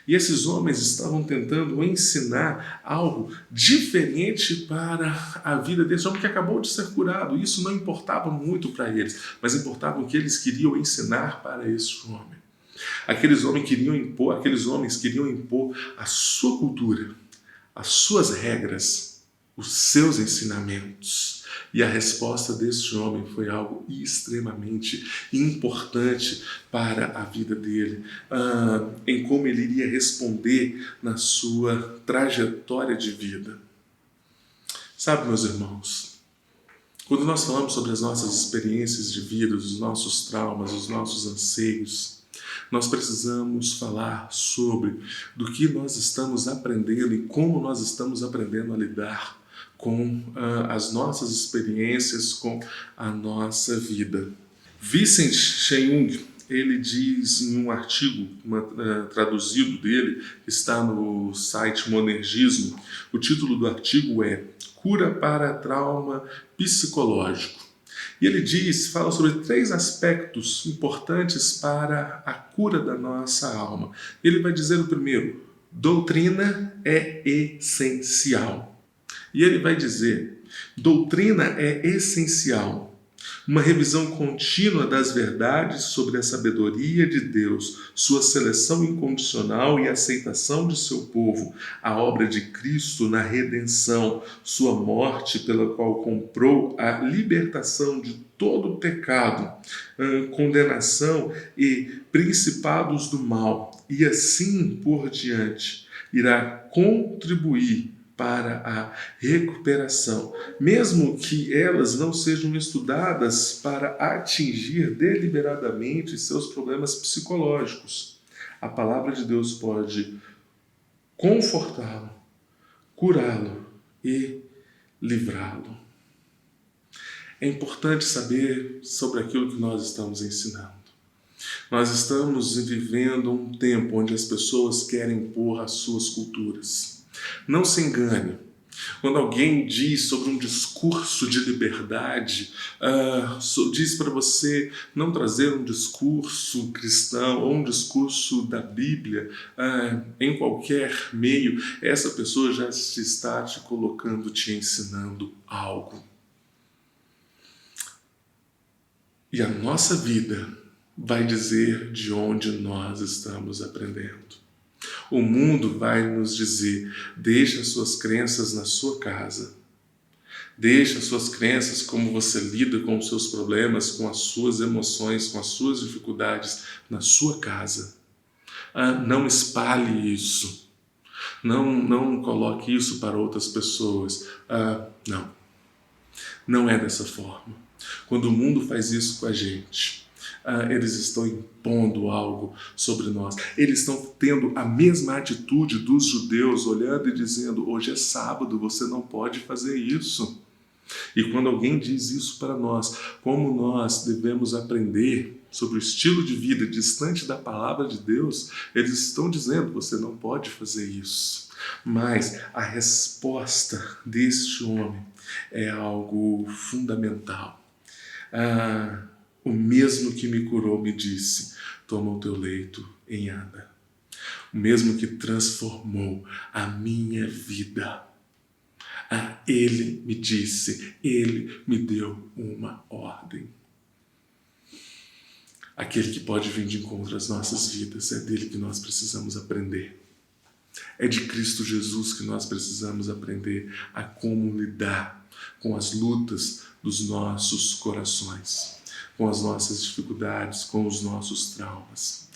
E esses homens estavam tentando ensinar algo diferente para a vida desse homem que acabou de ser curado. Isso não importava muito para eles, mas importava o que eles queriam ensinar para esse homem. Aqueles homens queriam impor a sua cultura, as suas regras, os seus ensinamentos. E a resposta desse homem foi algo extremamente importante para a vida dele, em como ele iria responder na sua trajetória de vida. Sabe, meus irmãos, quando nós falamos sobre as nossas experiências de vida, os nossos traumas, os nossos anseios, nós precisamos falar sobre do que nós estamos aprendendo e como nós estamos aprendendo a lidar com as nossas experiências, com a nossa vida. Vincent Cheung, ele diz em um artigo traduzido dele, que está no site Monergismo, o título do artigo é Cura para Trauma Psicológico. E ele fala sobre 3 aspectos importantes para a cura da nossa alma. Ele vai dizer o primeiro: doutrina é essencial. E ele vai dizer: doutrina é essencial. Uma revisão contínua das verdades sobre a sabedoria de Deus, sua seleção incondicional e aceitação de seu povo, a obra de Cristo na redenção, sua morte pela qual comprou a libertação de todo o pecado, condenação e principados do mal, e assim por diante, irá contribuir para a recuperação, mesmo que elas não sejam estudadas para atingir deliberadamente seus problemas psicológicos. A palavra de Deus pode confortá-lo, curá-lo e livrá-lo. É importante saber sobre aquilo que nós estamos ensinando. Nós estamos vivendo um tempo onde as pessoas querem impor as suas culturas. Não se engane. Quando alguém diz sobre um discurso de liberdade, diz para você não trazer um discurso cristão ou um discurso da Bíblia em qualquer meio, essa pessoa já está te colocando, te ensinando algo. E a nossa vida vai dizer de onde nós estamos aprendendo. O mundo vai nos dizer: deixe as suas crenças na sua casa. Deixe as suas crenças, como você lida com os seus problemas, com as suas emoções, com as suas dificuldades, na sua casa. Não espalhe isso. Não coloque isso para outras pessoas. Não é dessa forma. Quando o mundo faz isso com a gente, eles estão impondo algo sobre nós. Eles estão tendo a mesma atitude dos judeus, olhando e dizendo: hoje é sábado, você não pode fazer isso. E quando alguém diz isso para nós, como nós devemos aprender sobre o estilo de vida distante da palavra de Deus, eles estão dizendo: você não pode fazer isso. Mas a resposta deste homem é algo fundamental. O mesmo que me curou me disse: toma o teu leito e anda. O mesmo que transformou a minha vida. Ele me disse, ele me deu uma ordem. Aquele que pode vir de encontro às nossas vidas, é dele que nós precisamos aprender. É de Cristo Jesus que nós precisamos aprender a como lidar com as lutas dos nossos corações, com as nossas dificuldades, com os nossos traumas.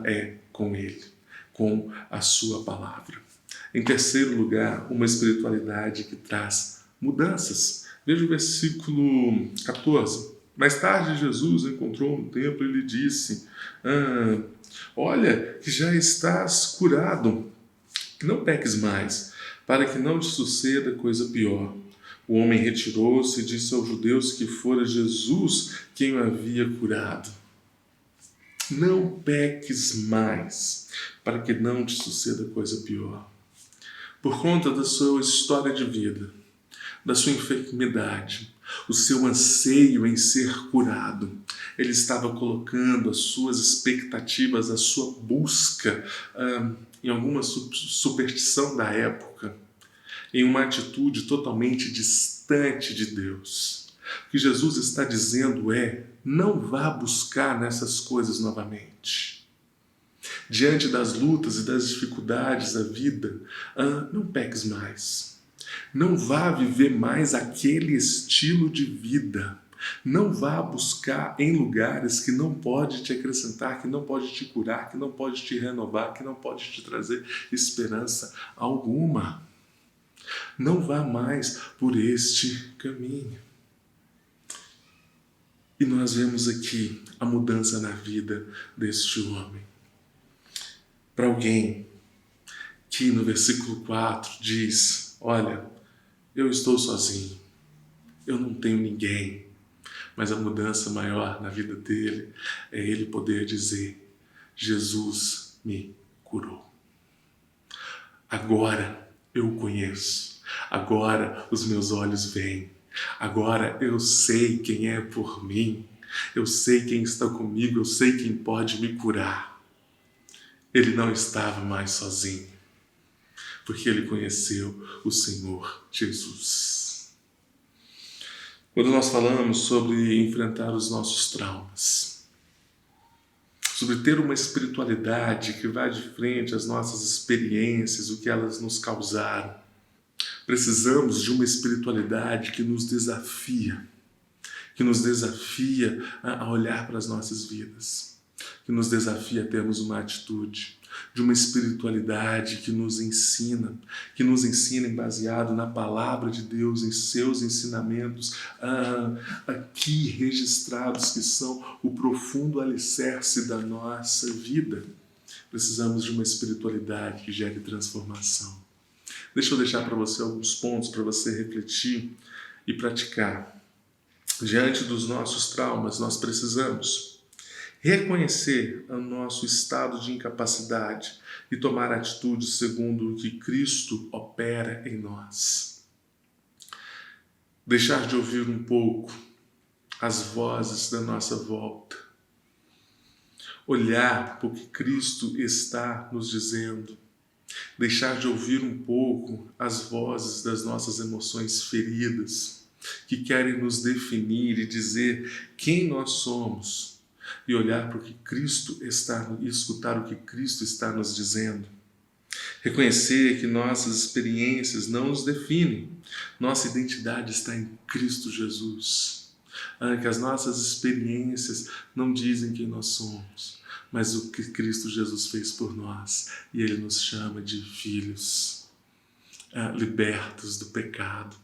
É com ele, com a sua palavra. Em terceiro lugar, uma espiritualidade que traz mudanças. Veja o versículo 14. Mais tarde, Jesus encontrou no templo e lhe disse: olha, que já estás curado, que não peques mais, para que não te suceda coisa pior. O homem retirou-se e disse aos judeus que fora Jesus quem o havia curado. Não peques mais, para que não te suceda coisa pior. Por conta da sua história de vida, da sua enfermidade, o seu anseio em ser curado, ele estava colocando as suas expectativas, a sua busca em alguma superstição da época, em uma atitude totalmente distante de Deus. O que Jesus está dizendo é: não vá buscar nessas coisas novamente. Diante das lutas e das dificuldades da vida, não peques mais. Não vá viver mais aquele estilo de vida. Não vá buscar em lugares que não pode te acrescentar, que não pode te curar, que não pode te renovar, que não pode te trazer esperança alguma. Não vá mais por este caminho. E nós vemos aqui a mudança na vida deste homem. Para alguém que no versículo 4 diz: olha, eu estou sozinho, eu não tenho ninguém, mas a mudança maior na vida dele é ele poder dizer: Jesus me curou. Agora eu o conheço, agora os meus olhos veem, agora eu sei quem é por mim, eu sei quem está comigo, eu sei quem pode me curar. Ele não estava mais sozinho, porque ele conheceu o Senhor Jesus. Quando nós falamos sobre enfrentar os nossos traumas, sobre ter uma espiritualidade que vai de frente às nossas experiências, o que elas nos causaram, precisamos de uma espiritualidade que nos desafia a olhar para as nossas vidas, que nos desafia a termos uma atitude, de uma espiritualidade que nos ensina baseado na palavra de Deus, em seus ensinamentos, aqui registrados, que são o profundo alicerce da nossa vida. Precisamos de uma espiritualidade que gere transformação. Deixa eu deixar para você alguns pontos para você refletir e praticar. Diante dos nossos traumas, nós precisamos reconhecer o nosso estado de incapacidade e tomar atitudes segundo o que Cristo opera em nós. Deixar de ouvir um pouco as vozes da nossa volta. Olhar para o que Cristo está nos dizendo. Deixar de ouvir um pouco as vozes das nossas emoções feridas, que querem nos definir e dizer quem nós somos, e olhar para o que Cristo está e escutar o que Cristo está nos dizendo. Reconhecer que nossas experiências não nos definem, nossa identidade está em Cristo Jesus. Que as nossas experiências não dizem quem nós somos, mas o que Cristo Jesus fez por nós, e Ele nos chama de filhos, libertos do pecado,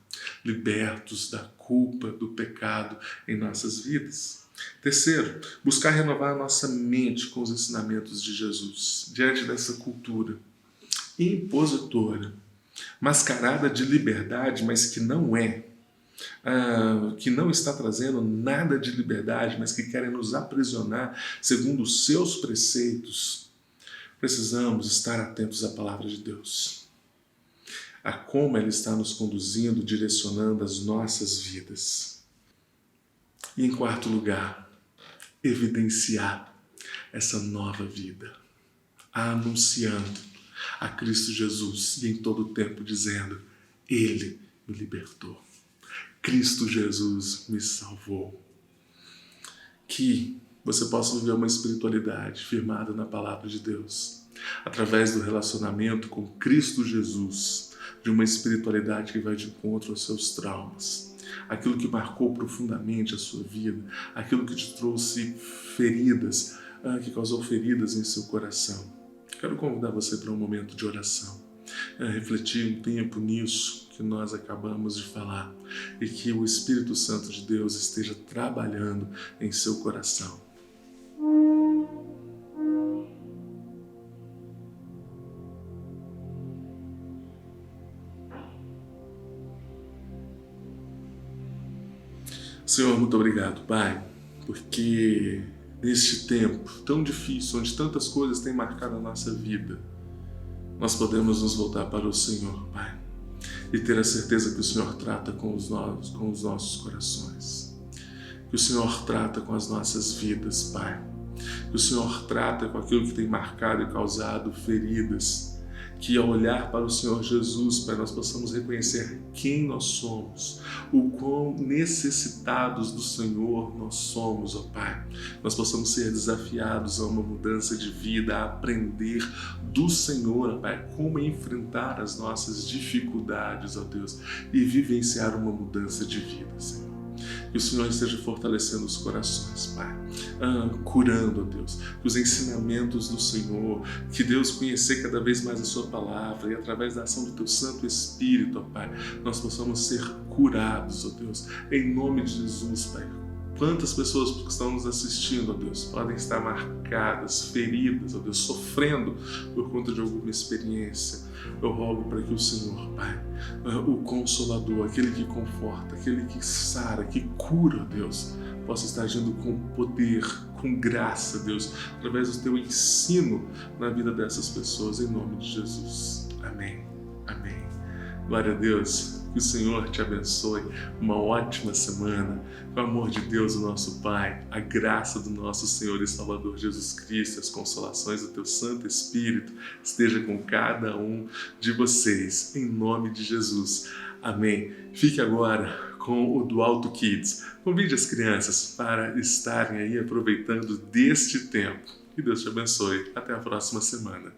libertos da culpa do pecado em nossas vidas. Terceiro, buscar renovar a nossa mente com os ensinamentos de Jesus, diante dessa cultura impositora, mascarada de liberdade, mas que não é, que não está trazendo nada de liberdade, mas que querem nos aprisionar segundo os seus preceitos. Precisamos estar atentos à palavra de Deus, a como ela está nos conduzindo, direcionando as nossas vidas. E em quarto lugar, evidenciar essa nova vida, anunciando a Cristo Jesus e em todo o tempo dizendo: Ele me libertou, Cristo Jesus me salvou. Que você possa viver uma espiritualidade firmada na palavra de Deus, através do relacionamento com Cristo Jesus, de uma espiritualidade que vai de encontro aos seus traumas, aquilo que marcou profundamente a sua vida, aquilo que te trouxe feridas, que causou feridas em seu coração. Quero convidar você para um momento de oração, refletir um tempo nisso que nós acabamos de falar e que o Espírito Santo de Deus esteja trabalhando em seu coração. Senhor, muito obrigado, Pai, porque neste tempo tão difícil, onde tantas coisas têm marcado a nossa vida, nós podemos nos voltar para o Senhor, Pai, e ter a certeza que o Senhor trata com os nossos corações, que o Senhor trata com as nossas vidas, Pai, que o Senhor trata com aquilo que tem marcado e causado feridas, que ao olhar para o Senhor Jesus, Pai, nós possamos reconhecer quem nós somos, o quão necessitados do Senhor nós somos, ó Pai. Nós possamos ser desafiados a uma mudança de vida, a aprender do Senhor, ó Pai, como enfrentar as nossas dificuldades, ó Deus, e vivenciar uma mudança de vida, Senhor. Que o Senhor esteja fortalecendo os corações, Pai, curando, ó Deus, que os ensinamentos do Senhor, que Deus conhecer cada vez mais a Sua palavra e através da ação do Teu Santo Espírito, ó Pai, nós possamos ser curados, ó Deus, em nome de Jesus, Pai. Quantas pessoas que estão nos assistindo, ó Deus, podem estar marcadas, feridas, ó Deus, sofrendo por conta de alguma experiência. Eu rogo para que o Senhor, Pai, o Consolador, aquele que conforta, aquele que sara, que cura, ó Deus, possa estar agindo com poder, com graça, Deus, através do Teu ensino na vida dessas pessoas, em nome de Jesus. Amém. Amém. Glória a Deus. Que o Senhor te abençoe, uma ótima semana, com o amor de Deus, o nosso Pai, a graça do nosso Senhor e Salvador Jesus Cristo, as consolações do Teu Santo Espírito, esteja com cada um de vocês, em nome de Jesus. Amém. Fique agora com o do Alto Kids. Convide as crianças para estarem aí aproveitando deste tempo. Que Deus te abençoe. Até a próxima semana.